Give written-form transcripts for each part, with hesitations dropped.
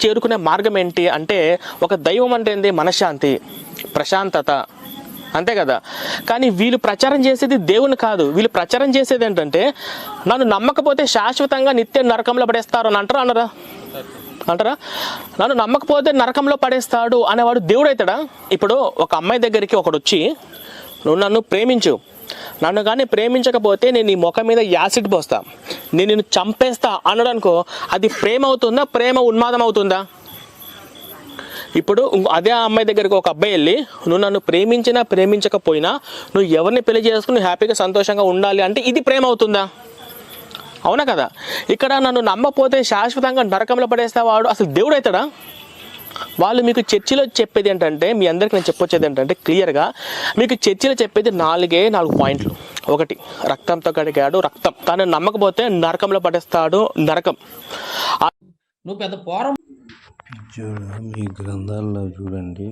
చేరుకునే మార్గం ఏంటి అంటే, ఒక దైవం అంటే ఏంది? మనశ్శాంతి, ప్రశాంతత, అంతే కదా. కానీ వీళ్ళు ప్రచారం చేసేది దేవుని కాదు. వీళ్ళు ప్రచారం చేసేది ఏంటంటే, నన్ను నమ్మకపోతే శాశ్వతంగా నిత్య నరకంలో పడేస్తారు అని అంటారా? నన్ను నమ్మకపోతే నరకంలో పడేస్తాడు అనేవాడు దేవుడు అవుతాడా? ఇప్పుడు ఒక అమ్మాయి దగ్గరికి ఒకడు వచ్చి, నువ్వు నన్ను ప్రేమించు, నన్ను కానీ ప్రేమించకపోతే నేను నీ ముఖం మీద యాసిడ్ పోస్తా, నేను నిన్ను చంపేస్తా అన్నాడు అనుకో, అది ప్రేమ అవుతుందా? ప్రేమ ఉన్మాదం అవుతుందా? ఇప్పుడు అదే అమ్మాయి దగ్గరికి ఒక అబ్బాయి వెళ్ళి, నువ్వు నన్ను ప్రేమించినా ప్రేమించకపోయినా నువ్వు ఎవరిని పెళ్లి చేసుకుని హ్యాపీగా సంతోషంగా ఉండాలి అంటే ఇది ప్రేమ అవుతుందా? అవునా కదా. ఇక్కడ నన్ను నమ్మపోతే శాశ్వతంగా నరకంలో పడేస్తావాడు అసలు దేవుడు అవుతాడా? వాళ్ళు మీకు చర్చిలో చెప్పేది ఏంటంటే, మీ అందరికి నేను చెప్పొచ్చేది ఏంటంటే క్లియర్గా, మీకు చర్చిలో చెప్పేది 4 పాయింట్లు. ఒకటి, రక్తంతో కడిగాడు, రక్తం. తను నమ్మకపోతే నరకంలో పడేస్తాడు, నరకం. నువ్వు పెద్ద పోరం. మీ గ్రంథాల్లో చూడండి,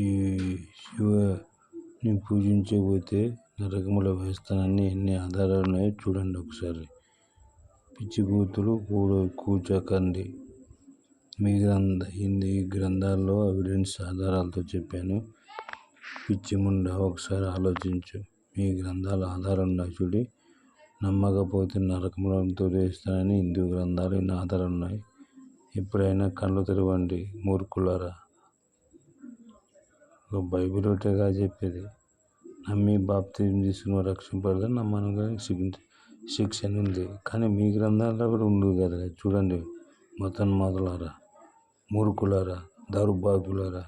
ఈ శివని పూజించకపోతే నరకములో వేస్తానని ఎన్ని ఆధారాలు ఉన్నాయో చూడండి ఒకసారి. పిచ్చి కూతురు కూచకండి. మీ గ్రంథాల్లో ఎవిడెన్స్ ఆధారాలతో చెప్పాను. పిచ్చి ముండా, ఒకసారి ఆలోచించు. మీ గ్రంథాల ఆధారం ఉన్నాయి చూడి. నమ్మకపోతే నరకంలో తోడేస్తానని హిందూ గ్రంథాలు ఇన్ని ఆధారాలు ఉన్నాయి. ఎప్పుడైనా కళ్ళు తెరవండి మూర్ఖులారా. ఒక బైబిల్ ఒకటేగా చెప్పేది. నమ్మి బాప్తిజం తీసుకున్న రక్షింపడదని నమ్మను కానీ శిక్షణ ఉంది. కానీ మీ గ్రంథాల్లో కూడా ఉంది కదా. చూడండి, మొదలారా, మూర్ఖులారా, దౌర్భాగ్యులారా,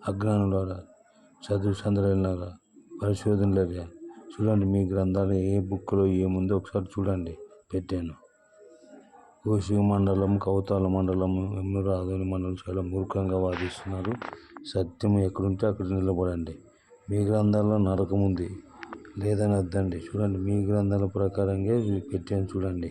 అజ్ఞానులారా, చదువు చంద్రులారా, పరిశోధనలారా, చూడండి మీ గ్రంథాలు ఏ బుక్లో ఏముందో ఒకసారి చూడండి. పెట్టాను. కోశిక మండలం, కౌతాల మండలం, రాధోని మండలం చాలా మూర్ఖంగా వాదిస్తున్నారు. సత్యం ఎక్కడుంటే అక్కడ నిలబడండి. మీ గ్రంథాల్లో నరకం ఉంది లేదని వద్దండి. చూడండి, మీ గ్రంథాల ప్రకారంగా పెట్టాను చూడండి.